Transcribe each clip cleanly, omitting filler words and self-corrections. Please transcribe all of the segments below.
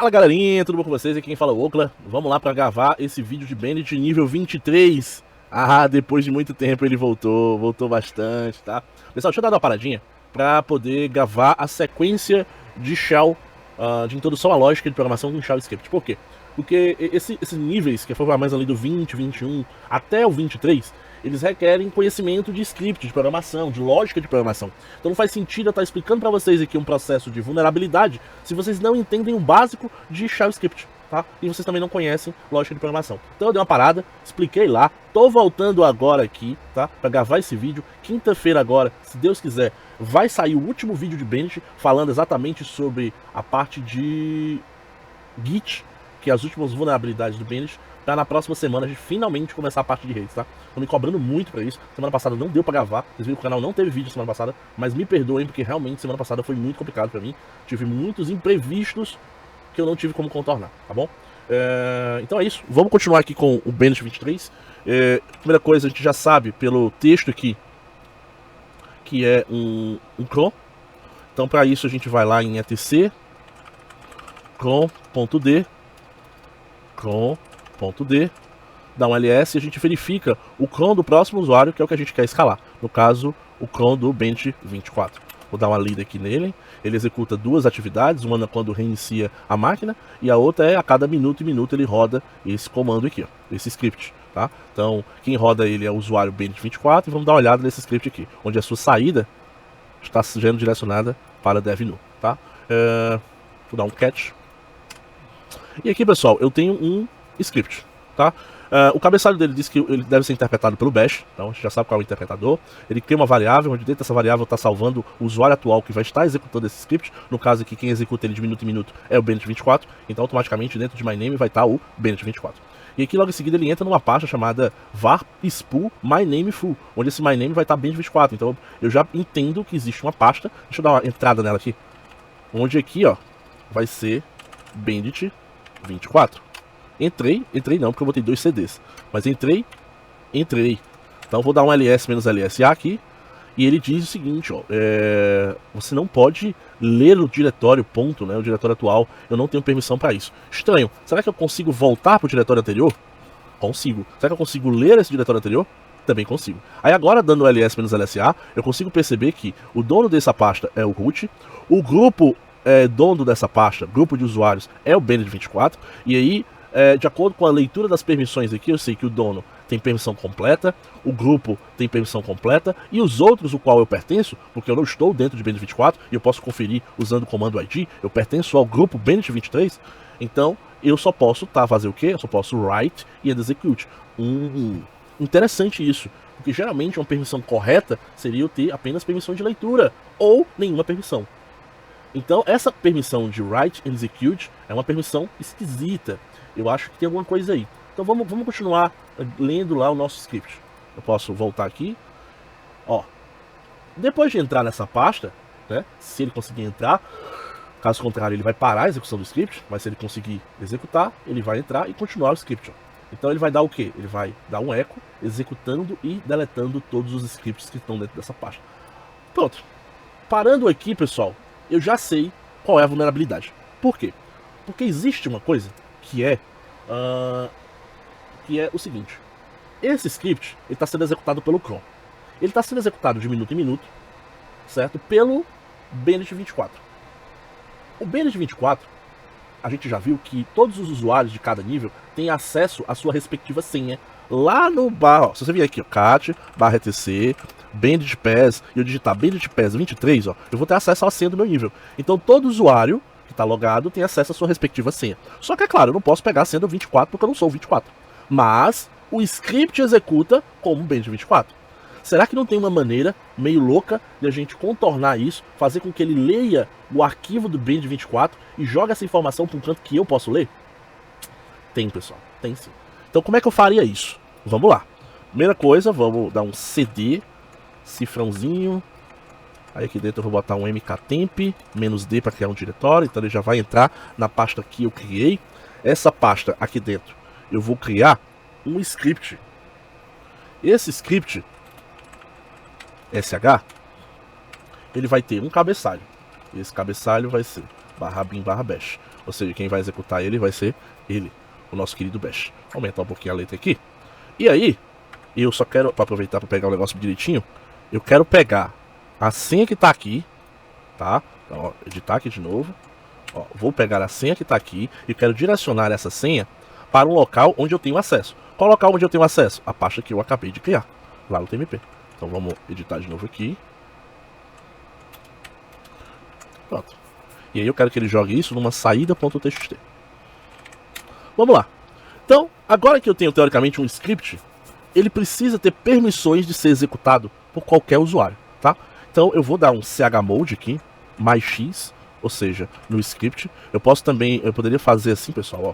Fala galerinha, tudo bom com vocês? Aqui quem fala é o Okla. Vamos lá pra gravar esse vídeo de Bandit nível 23. Ah, depois de muito tempo ele voltou bastante, tá? Pessoal, deixa eu dar uma paradinha pra poder gravar a sequência de Shell, de introdução à lógica de programação com Shell Script. Por quê? Porque esses níveis, que foram mais ali do 20, 21 até o 23, eles requerem conhecimento de script, de programação, de lógica de programação. Então não faz sentido eu estar explicando para vocês aqui um processo de vulnerabilidade se vocês não entendem o básico de Shell Script, tá? E vocês também não conhecem lógica de programação. Então eu dei uma parada, expliquei lá, tô voltando agora aqui, tá? Para gravar esse vídeo. Quinta-feira agora, se Deus quiser, vai sair o último vídeo de Bandit falando exatamente sobre a parte de Git, que é as últimas vulnerabilidades do Bandit, pra na próxima semana a gente finalmente começar a parte de redes, tá? Tô me cobrando muito pra isso. Semana passada não deu pra gravar, vocês viram que o canal não teve vídeo semana passada, mas me perdoem porque realmente semana passada foi muito complicado pra mim. Tive muitos imprevistos que eu não tive como contornar, tá bom? Então é isso, vamos continuar aqui com o Bandit 23. Primeira coisa, a gente já sabe pelo texto aqui que é um cron. Então pra isso a gente vai lá em etc cron.d, dá um ls e a gente verifica o cron do próximo usuário, que é o que a gente quer escalar. No caso, o cron do Bandit 24. Vou dar uma lida aqui nele. Ele executa duas atividades, uma quando reinicia a máquina e a outra é a cada minuto e minuto ele roda esse comando aqui, ó, esse script, tá? Então, quem roda ele é o usuário Bandit 24 e vamos dar uma olhada nesse script aqui, onde a sua saída está sendo direcionada para devnu, tá? Vou dar um catch. E aqui, pessoal, eu tenho um script, tá? O cabeçalho dele diz que ele deve ser interpretado pelo bash, então a gente já sabe qual é o interpretador. Ele cria uma variável, onde dentro dessa variável está salvando o usuário atual que vai estar executando esse script. No caso aqui, quem executa ele de minuto em minuto é o Bandit24, então automaticamente dentro de myname vai estar o Bandit24. E aqui logo em seguida ele entra numa pasta chamada var spool mynameful, onde esse myname vai estar Bandit24. Então eu já entendo que existe uma pasta, deixa eu dar uma entrada nela aqui, onde aqui, ó, vai ser Bandit24. Entrei não, porque eu botei 2 CDs. Mas entrei. Então vou dar um ls-lsa aqui. E ele diz o seguinte, ó. Você não pode ler o diretório, ponto, né? O diretório atual. Eu não tenho permissão para isso. Estranho. Será que eu consigo voltar pro diretório anterior? Consigo. Será que eu consigo ler esse diretório anterior? Também consigo. Aí agora, dando ls-lsa, eu consigo perceber que o dono dessa pasta é o root. O grupo dono dessa pasta, grupo de usuários, é o Bandit24. E aí, de acordo com a leitura das permissões aqui, eu sei que o dono tem permissão completa, o grupo tem permissão completa, e os outros, o qual eu pertenço, porque eu não estou dentro de Bandit24, e eu posso conferir usando o comando ID, eu pertenço ao grupo Bandit23, então eu só posso fazer o quê? Eu só posso write e execute. Interessante isso, porque geralmente uma permissão correta seria eu ter apenas permissão de leitura, ou nenhuma permissão. Então essa permissão de write and execute é uma permissão esquisita. Eu acho que tem alguma coisa aí. Então vamos continuar lendo lá o nosso script. Eu posso voltar aqui. Ó, depois de entrar nessa pasta, né, se ele conseguir entrar, caso contrário ele vai parar a execução do script, mas se ele conseguir executar, ele vai entrar e continuar o script. Ó. Então ele vai dar o quê? Ele vai dar um eco, executando e deletando todos os scripts que estão dentro dessa pasta. Pronto. Parando aqui, pessoal, eu já sei qual é a vulnerabilidade. Por quê? Porque existe uma coisa que é o seguinte. Esse script está sendo executado pelo cron. Ele está sendo executado de minuto em minuto, certo? Pelo Bandit24. O Bandit24, a gente já viu que todos os usuários de cada nível têm acesso à sua respectiva senha lá no bar. Ó, se você vier aqui, ó, cat /etc banditpass e eu digitar banditpass 23, ó, eu vou ter acesso à senha do meu nível. Então todo usuário que está logado tem acesso à sua respectiva senha. Só que é claro, eu não posso pegar a senha do 24 porque eu não sou o 24. Mas o script executa como Bandit24. Será que não tem uma maneira meio louca de a gente contornar isso, fazer com que ele leia o arquivo do Bandit24 e jogue essa informação para um canto que eu posso ler? Tem, pessoal, tem sim. Então como é que eu faria isso? Vamos lá. Primeira coisa, vamos dar um cd, cifrãozinho. Aí aqui dentro eu vou botar um mktemp, -d para criar um diretório. Então ele já vai entrar na pasta que eu criei. Essa pasta aqui dentro eu vou criar um script. Esse script sh, ele vai ter um cabeçalho. Esse cabeçalho vai ser /bin/bash. Ou seja, quem vai executar ele vai ser ele, o nosso querido Bash. Vou aumentar um pouquinho a letra aqui. E aí, eu só quero, para aproveitar para pegar o negócio direitinho, eu quero pegar a senha que tá aqui, tá? Então, ó, editar aqui de novo. Ó, vou pegar a senha que tá aqui e quero direcionar essa senha para um local onde eu tenho acesso. Qual local onde eu tenho acesso? A pasta que eu acabei de criar, lá no TMP. Então vamos editar de novo aqui. Pronto. E aí eu quero que ele jogue isso numa saída.txt. Vamos lá. Então, agora que eu tenho teoricamente um script, ele precisa ter permissões de ser executado por qualquer usuário, tá? Então eu vou dar um chmod aqui, mais x, ou seja, no script. Eu poderia fazer assim, pessoal, ó,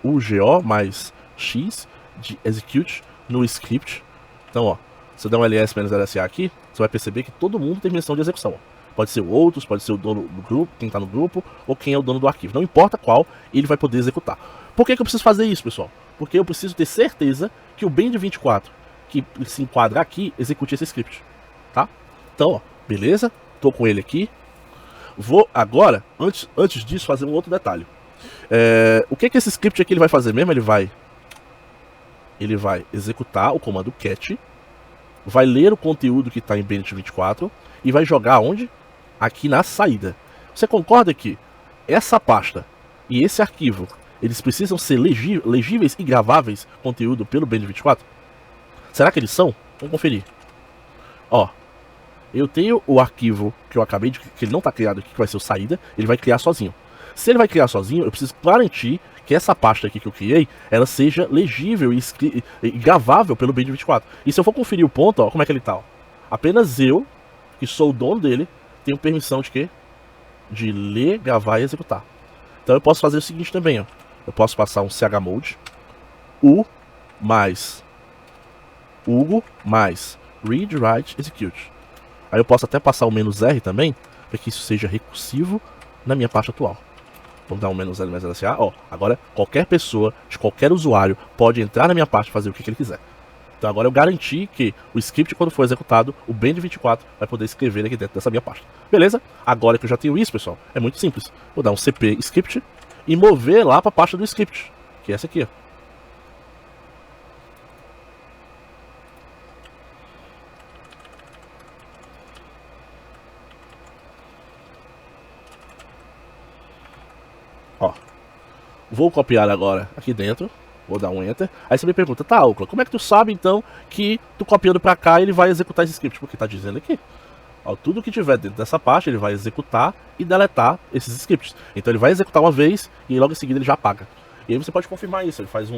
ugo mais x de execute no script. Então, ó, se eu der um ls-lsa aqui, você vai perceber que todo mundo tem permissão de execução, ó. Pode ser outros, pode ser o dono do grupo, quem está no grupo, ou quem é o dono do arquivo. Não importa qual, ele vai poder executar. Por que eu preciso fazer isso, pessoal? Porque eu preciso ter certeza que o Band24, que se enquadra aqui, execute esse script, tá? Então, ó, beleza, tô com ele aqui. Vou agora, antes disso, fazer um outro detalhe. O que esse script aqui ele vai fazer mesmo? Ele vai executar o comando cat, vai ler o conteúdo que está em Band24 e vai jogar onde? Aqui na saída. Você concorda que essa pasta e esse arquivo, eles precisam ser legíveis e graváveis conteúdo pelo Band24? Será que eles são? Vamos conferir. Ó, eu tenho o arquivo que eu acabei de... que ele não está criado aqui, que vai ser o saída, ele vai criar sozinho. Se ele vai criar sozinho, eu preciso garantir que essa pasta aqui que eu criei, ela seja legível e gravável pelo Band24. E se eu for conferir o ponto, ó, como é que ele tá, ó. Apenas eu, que sou o dono dele, tenho permissão de quê? De ler, gravar e executar. Então eu posso fazer o seguinte também, ó. Eu posso passar um chmod u mais ugo mais read, write, execute. Aí eu posso até passar o "-r" também, para que isso seja recursivo na minha pasta atual. Vamos dar um "-l mais lsa". Ó, agora qualquer pessoa, de qualquer usuário, pode entrar na minha pasta e fazer o que ele quiser. Então agora eu garanti que o script, quando for executado, o Band24 vai poder escrever aqui dentro dessa minha pasta. Beleza? Agora que eu já tenho isso, pessoal, é muito simples. Vou dar um cp script e mover lá para a pasta do script, que é essa aqui, ó. Ó, vou copiar agora aqui dentro, vou dar um enter. Aí você me pergunta, tá, Ocla, como é que tu sabe então que tu copiando pra cá ele vai executar esse script? Porque tá dizendo aqui, ó, tudo que tiver dentro dessa pasta ele vai executar e deletar esses scripts. Então ele vai executar uma vez e logo em seguida ele já apaga. E aí você pode confirmar isso, ele faz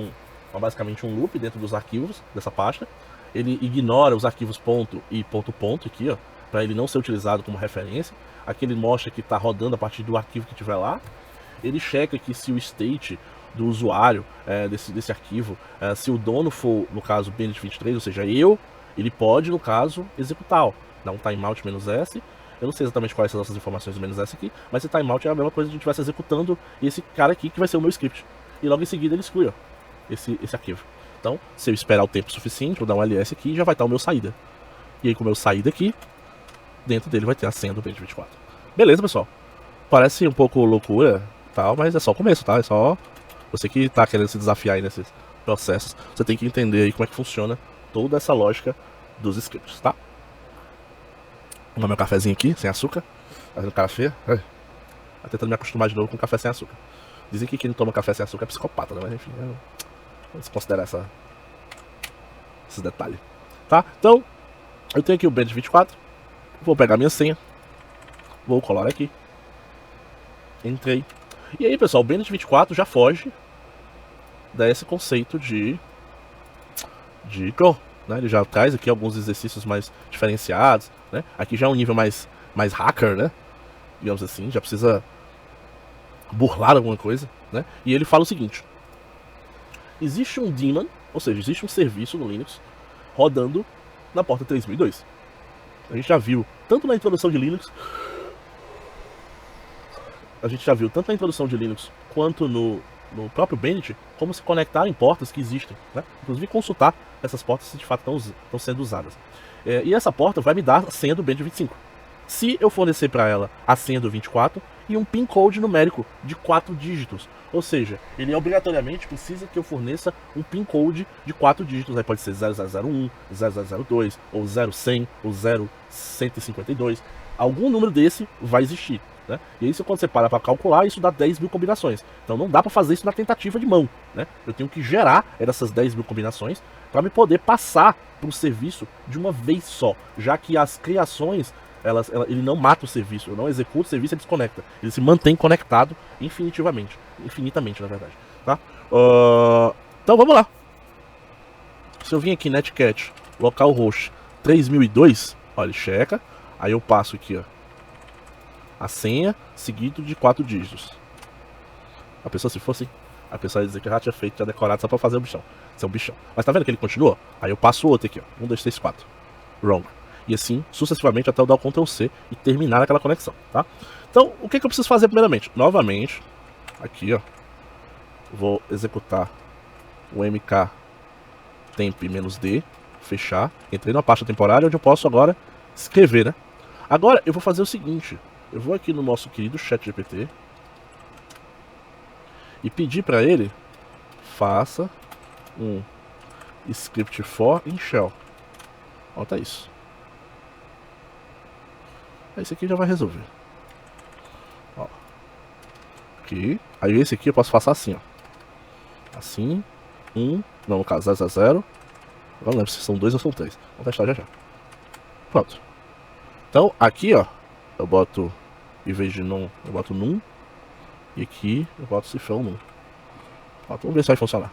basicamente um loop dentro dos arquivos dessa pasta. Ele ignora os arquivos ponto e ponto aqui, ó, para ele não ser utilizado como referência. Aqui ele mostra que tá rodando a partir do arquivo que tiver lá. Ele checa que se o state do usuário desse arquivo, se o dono for, no caso, Band23, ou seja, ele pode, no caso, executar, ó, dar um timeout "-s. Eu não sei exatamente quais são essas informações do "-s aqui, mas esse timeout é a mesma coisa de a gente estivesse executando esse cara aqui, que vai ser o meu script. E logo em seguida ele exclui, ó, esse arquivo. Então, se eu esperar o tempo suficiente, vou dar um ls aqui e já vai estar o meu saída. E aí com o meu saída aqui, dentro dele vai ter a senha do Band24. Beleza, pessoal? Parece um pouco loucura, tal, mas é só o começo, tá? É só você que tá querendo se desafiar aí nesses processos, você tem que entender aí como é que funciona toda essa lógica dos scripts, tá? Vou tomar meu cafezinho aqui, sem açúcar, fazendo café. Tá tentando me acostumar de novo com café sem açúcar. Dizem que quem não toma café sem açúcar é psicopata, né? Mas enfim, vamos considerar esses detalhes, tá? Então, eu tenho aqui o Band24, vou pegar minha senha, vou colar aqui, entrei. E aí, pessoal, o Band24 já foge desse conceito de Go, né? Ele já traz aqui alguns exercícios mais diferenciados, né? Aqui já é um nível mais hacker, né? Digamos assim, já precisa burlar alguma coisa, né? E ele fala o seguinte: existe um daemon, ou seja, existe um serviço no Linux rodando na porta 3002. A gente já viu tanto na introdução de Linux, quanto no próprio Bandit, como se conectar em portas que existem, né? Inclusive consultar essas portas se de fato estão sendo usadas. E essa porta vai me dar a senha do Band25, se eu fornecer para ela a senha do 24 e um PIN code numérico de 4 dígitos. Ou seja, ele obrigatoriamente precisa que eu forneça um PIN code de 4 dígitos. Aí pode ser 0001, 0002, ou 0100, ou 0152. Algum número desse vai existir. Né? E isso, quando você para para calcular, isso dá 10 mil combinações. Então não dá para fazer isso na tentativa de mão. Né? Eu tenho que gerar essas 10 mil combinações para me poder passar para o serviço de uma vez só. Já que as criações, ele não mata o serviço, eu não executo o serviço, ele desconecta. Ele se mantém conectado infinitamente, na verdade. Tá? Então vamos lá. Se eu vim aqui netcat localhost 3002, olha, ele checa. Aí eu passo aqui, ó, a senha seguido de 4 dígitos. A pessoa, se fosse, a pessoa ia dizer que eu já tinha feito, já decorado só pra fazer o bichão. Isso é um bichão. Mas tá vendo que ele continua? Aí eu passo o outro aqui, ó. 1, 2, 3, 4. Wrong. E assim, sucessivamente, até eu dar o Ctrl C e terminar aquela conexão, tá? Então, o que eu preciso fazer primeiramente? Novamente, aqui, ó, vou executar o mk temp-d, fechar. Entrei numa pasta temporária onde eu posso agora escrever, né? Agora eu vou fazer o seguinte. Eu vou aqui no nosso querido ChatGPT e pedir para ele faça um script for in shell. Olha isso. Esse aqui já vai resolver. Ó. Aqui. Aí esse aqui eu posso passar assim, ó. Assim. Não, no caso 000. Agora não lembro se são 2 ou são 3. Vamos testar já já. Pronto. Então aqui, ó, eu boto, em vez de num, eu boto num. E aqui eu boto cifrão num. Ó, vamos ver se vai funcionar.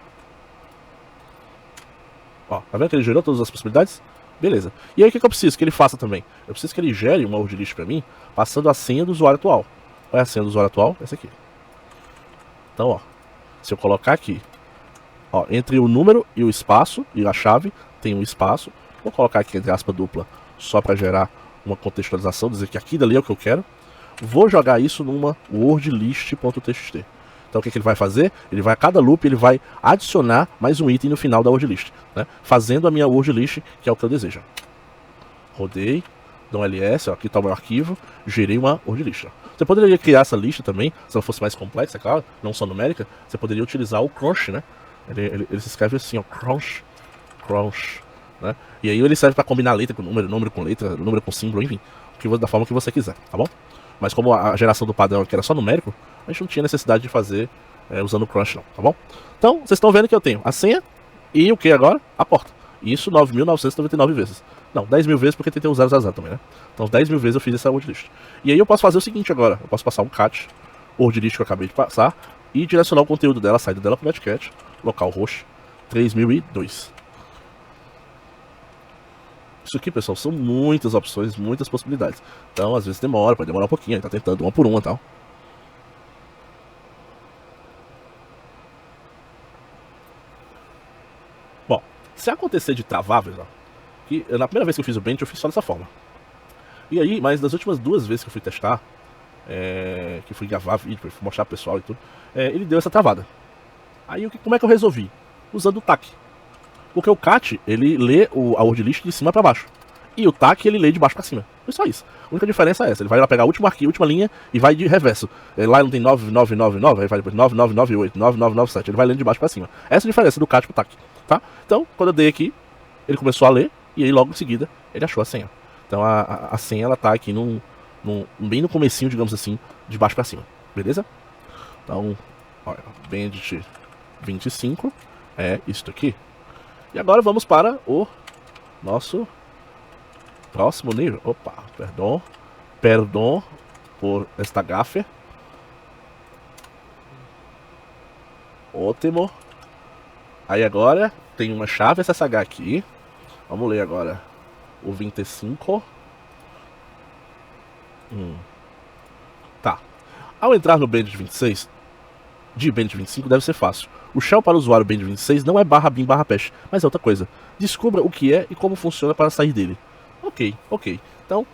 Ó, tá vendo que ele gerou todas as possibilidades? Beleza. E aí o que eu preciso que ele faça também? Eu preciso que ele gere uma word list pra mim, passando a senha do usuário atual. Qual é a senha do usuário atual? Essa aqui. Então, ó, se eu colocar aqui, ó, entre o número e o espaço, e a chave, tem um espaço. Vou colocar aqui entre aspas dupla, só para gerar uma contextualização, dizer que aqui dali é o que eu quero. Vou jogar isso numa wordlist.txt. Então o que ele vai fazer? Ele vai a cada loop, ele vai adicionar mais um item no final da wordlist, né? Fazendo a minha wordlist, que é o que eu desejo. Rodei, dou um ls, ó, aqui está o meu arquivo, gerei uma wordlist. Você poderia criar essa lista também, se ela fosse mais complexa, claro, não só numérica. Você poderia utilizar o cronch, né? Ele se escreve assim, ó, cronch, né? E aí ele serve para combinar letra com número, número com letra, número com símbolo, enfim, da forma que você quiser, tá bom? Mas como a geração do padrão aqui era só numérico, a gente não tinha necessidade de fazer usando o cronch não, tá bom? Então, vocês estão vendo que eu tenho a senha e o que agora? A porta. Isso 9.999 vezes. Não, 10 mil vezes porque tem o 000 também, né? Então 10 mil vezes eu fiz essa wordlist. E aí eu posso fazer o seguinte agora. Eu posso passar um cat, wordlist que eu acabei de passar, e direcionar o conteúdo dela, a saída dela pro netcat, localhost 3002. Isso aqui, pessoal, são muitas opções, muitas possibilidades. Então, às vezes demora, pode demorar um pouquinho, a gente tá tentando uma por uma e tal. Bom, se acontecer de travar, pessoal, que na primeira vez que eu fiz o bench, eu fiz só dessa forma. E aí, mas das últimas 2 vezes que eu fui testar, que fui gravar vídeo, fui mostrar pro pessoal e tudo, ele deu essa travada. Aí, como é que eu resolvi? Usando o TAC. Porque o cat, ele lê a wordlist de cima para baixo. E o TAC, ele lê de baixo para cima. Foi só isso. A única diferença é essa. Ele vai lá pegar o último arquivo, a última linha, e vai de reverso. Lá não tem 9999, aí vai depois 9998, 9997. Ele vai lendo de baixo para cima. Essa é a diferença do cat pro TAC. Tá? Então, quando eu dei aqui, ele começou a ler, e aí logo em seguida, ele achou a senha. Então a senha, ela tá aqui bem no comecinho, digamos assim, de baixo para cima. Beleza? Então, olha, Bandit 25 é isto aqui. E agora vamos para o nosso próximo nível. Opa, perdão por esta gafe. Ótimo. Aí agora tem uma chave SSH aqui. Vamos ler agora o 25. Tá. Ao entrar no Bandit 26, de Bandit 25 deve ser fácil. O shell para o usuário Bandit 26 não é /bin/pash, mas é outra coisa. Descubra o que é e como funciona para sair dele. Ok. Então,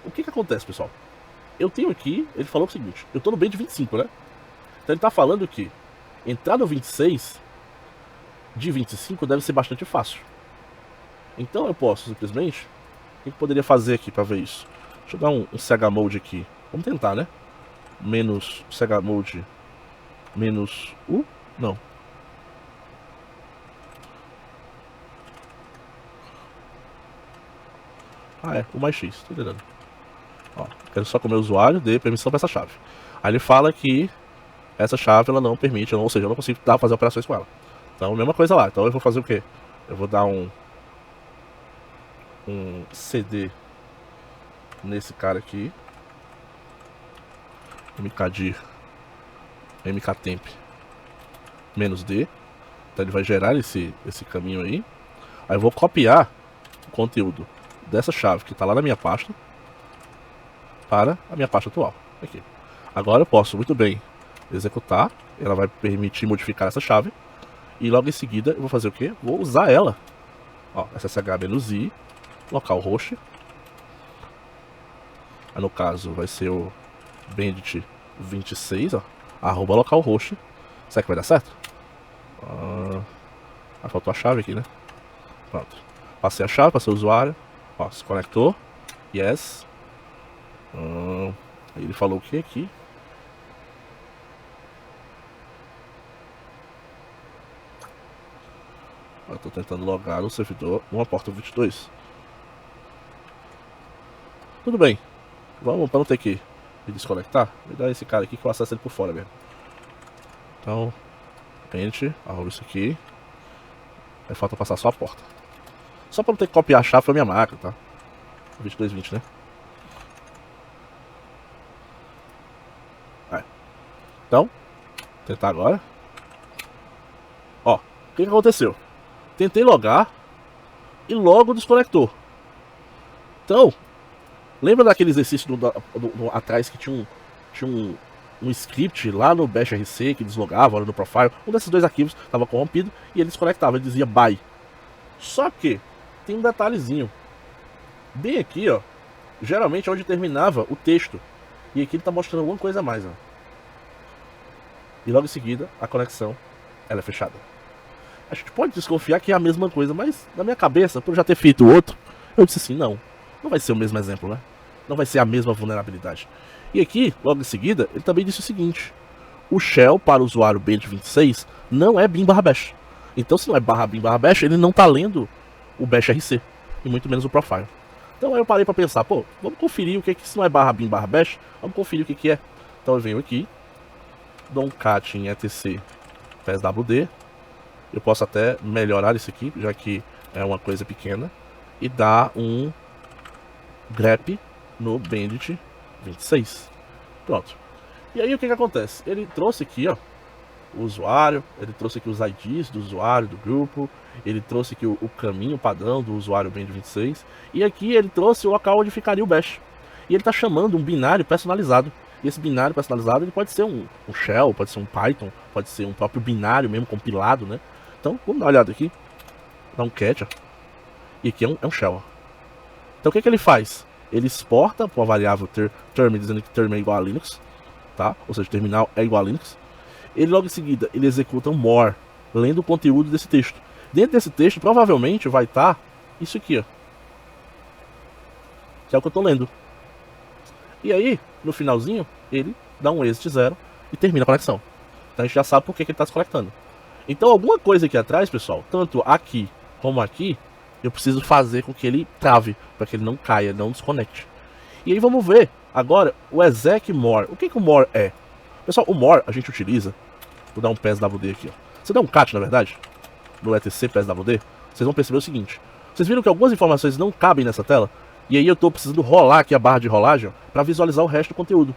o que acontece, pessoal? Eu tenho aqui, ele falou o seguinte, eu tô no Bandit 25, né? Então ele tá falando que entrar no 26 de 25 deve ser bastante fácil. Então eu posso simplesmente, o que eu poderia fazer aqui para ver isso? Deixa eu dar um chmod aqui. Vamos tentar, né? Menos chmod menos U? Não. Ah, é, o mais X, tô entendendo. Ó, quero só que o meu usuário dê permissão para essa chave. Aí ele fala que essa chave ela não permite, ou seja, eu não consigo fazer operações com ela. Então, mesma coisa lá. Então eu vou fazer o quê? Eu vou dar um CD nesse cara aqui. mkdir mktemp menos D. Então ele vai gerar esse caminho aí. Aí eu vou copiar o conteúdo dessa chave que está lá na minha pasta para a minha pasta atual. Aqui. Agora eu posso muito bem executar. Ela vai permitir modificar essa chave. E logo em seguida eu vou fazer o quê? Vou usar ela. Ó, ssh-i, localhost. Aí no caso vai ser o bandit 26, ó, arroba localhost. Será que vai dar certo? Faltou a chave aqui, né? Pronto. Passei a chave, passei o usuário. Ó, se conectou. Yes. Ele falou o que aqui? Eu tô tentando logar no servidor uma porta 22. Tudo bem. Vamos, para não ter que me desconectar, me dá esse cara aqui que eu acesso ele por fora mesmo. Então, pente, arroba isso aqui. Aí falta passar só a porta. Só para não ter que copiar a chave pra minha máquina, tá? 2220, né? Então, tentar agora. Ó, o que aconteceu? Tentei logar e logo desconectou. Então, lembra daquele exercício atrás que tinha um script lá no Bash RC que deslogava no profile? Um desses dois arquivos estava corrompido e ele desconectava, ele dizia bye. Só que tem um detalhezinho. Bem aqui, ó, geralmente é onde terminava o texto. E aqui ele está mostrando alguma coisa a mais, ó. E logo em seguida, a conexão ela é fechada. A gente pode desconfiar que é a mesma coisa, mas na minha cabeça, por já ter feito outro, eu disse assim, não vai ser o mesmo exemplo, né? Não vai ser a mesma vulnerabilidade. E aqui, logo em seguida, ele também disse o seguinte: o shell para o usuário Band26 não é bin/bash. Então, se não é /bin/bash, ele não está lendo o bash RC, e muito menos o profile. Então aí eu parei para pensar, pô, vamos conferir o que é que, se não é /bin/bash, vamos conferir o que é. Então eu venho aqui, dou um cat em etc pswd. Eu posso até melhorar isso aqui, já que é uma coisa pequena, e dar um grep no bandit 26. Pronto. E aí o que acontece? Ele trouxe aqui, ó, o usuário, ele trouxe aqui os IDs do usuário, do grupo, ele trouxe aqui o caminho padrão do usuário bandit 26, e aqui ele trouxe o local onde ficaria o bash. E ele está chamando um binário personalizado. E esse binário personalizado ele pode ser um shell, pode ser um Python, pode ser um próprio binário mesmo compilado, né? Então, vamos dar uma olhada aqui. Dá um cat, ó. E aqui é um shell, ó. Então o que ele faz? Ele exporta para uma variável term, dizendo que term é igual a Linux, tá? Ou seja, terminal é igual a Linux. Ele logo em seguida, ele executa um more, lendo o conteúdo desse texto. Dentro desse texto, provavelmente vai estar isso aqui, ó. Que é o que eu estou lendo. E aí, no finalzinho, ele dá um exit 0 e termina a conexão. Então a gente já sabe por que ele está desconectando. Então alguma coisa aqui atrás, pessoal, tanto aqui como aqui, eu preciso fazer com que ele trave, para que ele não caia, não desconecte. E aí vamos ver agora o exec more. O que o more é? Pessoal, o more a gente utiliza, vou dar um pswd aqui, ó. Você dá um cat, na verdade, no etc pswd, vocês vão perceber o seguinte. Vocês viram que algumas informações não cabem nessa tela? E aí eu estou precisando rolar aqui a barra de rolagem para visualizar o resto do conteúdo.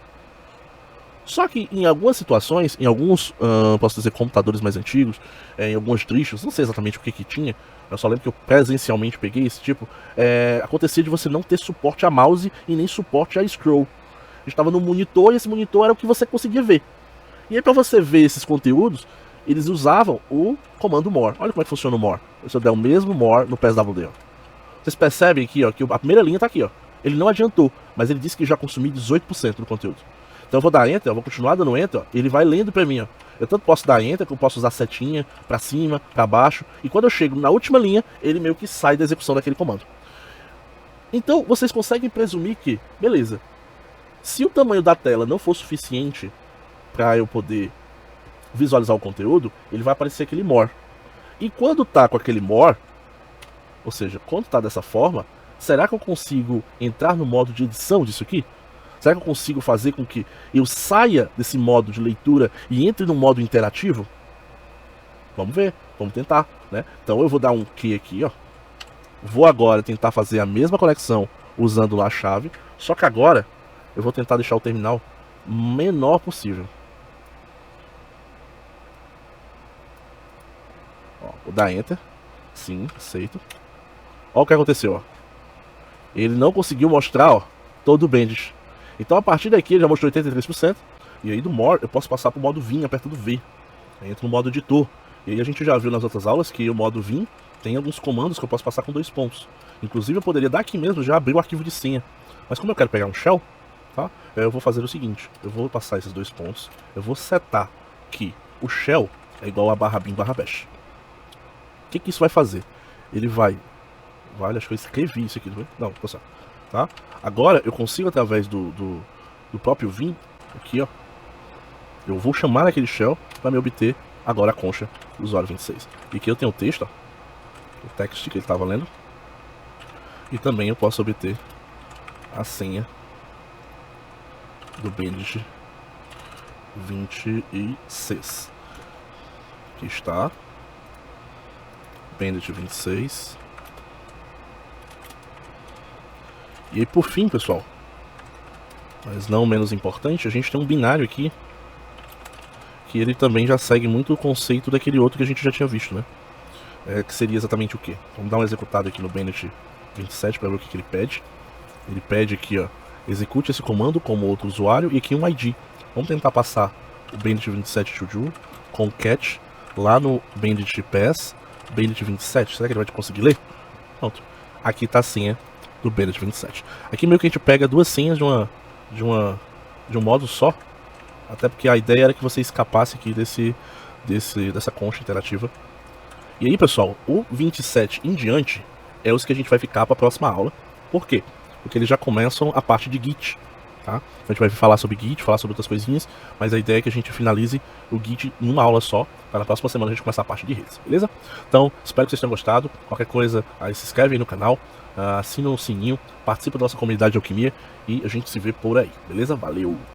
Só que em algumas situações, em alguns, posso dizer, computadores mais antigos, em alguns trechos, não sei exatamente o que tinha, eu só lembro que eu presencialmente peguei esse tipo, acontecia de você não ter suporte a mouse e nem suporte a scroll. A gente estava no monitor e esse monitor era o que você conseguia ver. E aí para você ver esses conteúdos, eles usavam o comando more. Olha como é que funciona o more. Se eu der o mesmo more no pswd, ó. Vocês percebem aqui, ó, que a primeira linha está aqui, ó. Ele não adiantou, mas ele disse que já consumi 18% do conteúdo. Então eu vou dar Enter, eu vou continuar dando Enter, ó, ele vai lendo pra mim, ó. Eu tanto posso dar Enter, que eu posso usar setinha pra cima, pra baixo, e quando eu chego na última linha, ele meio que sai da execução daquele comando. Então vocês conseguem presumir que, beleza, se o tamanho da tela não for suficiente para eu poder visualizar o conteúdo, ele vai aparecer aquele more. E quando tá com aquele more, ou seja, quando tá dessa forma, será que eu consigo entrar no modo de edição disso aqui? Será que eu consigo fazer com que eu saia desse modo de leitura e entre no modo interativo? Vamos ver, vamos tentar, né? Então eu vou dar um Q aqui, ó. Vou agora tentar fazer a mesma conexão usando lá a chave, só que agora eu vou tentar deixar o terminal menor possível. Ó, vou dar Enter. Sim, aceito. Olha o que aconteceu, ó. Ele não conseguiu mostrar, ó, todo o Bandit. Então a partir daqui ele já mostrou 83%. E aí do More eu posso passar para o modo Vim apertando V. Aí entra no modo editor. E aí a gente já viu nas outras aulas que o modo Vim tem alguns comandos que eu posso passar com 2 pontos. Inclusive eu poderia daqui mesmo já abrir o arquivo de senha. Mas como eu quero pegar um shell, tá? Eu vou fazer o seguinte. Eu vou passar esses 2 pontos. Eu vou setar que o shell é igual a /bin/bash. O que isso vai fazer? Ele vai... Vale, acho que eu escrevi isso aqui. Não, tá certo. Tá? Agora eu consigo através do próprio Vim, aqui ó, eu vou chamar aquele shell para me obter agora a concha do usuário 26. E aqui eu tenho o texto, ó, o text que ele estava lendo, e também eu posso obter a senha do Bandit 26. Aqui está Bandit 26. E aí por fim, pessoal, mas não menos importante, a gente tem um binário aqui que ele também já segue muito o conceito daquele outro que a gente já tinha visto, né? Que seria exatamente o que? Vamos dar uma executada aqui no Bandit 27 para ver o que ele pede. Ele pede aqui, ó, execute esse comando como outro usuário e aqui um ID. Vamos tentar passar o Bandit 27 to do com cat lá no Bandit pass Bandit 27. Será que ele vai conseguir ler? Pronto. Aqui está a senha do Bandit 27. Aqui meio que a gente pega 2 senhas de um modo só. Até porque a ideia era que você escapasse aqui dessa concha interativa. E aí, pessoal, o 27 em diante é os que a gente vai ficar para a próxima aula. Por quê? Porque eles já começam a parte de Git, tá? A gente vai falar sobre Git, falar sobre outras coisinhas, mas a ideia é que a gente finalize o Git em uma aula só, para na próxima semana a gente começar a parte de redes, beleza? Então, espero que vocês tenham gostado. Qualquer coisa, aí se inscreve aí no canal, assina o sininho, participa da nossa comunidade de alquimia e a gente se vê por aí, beleza? Valeu!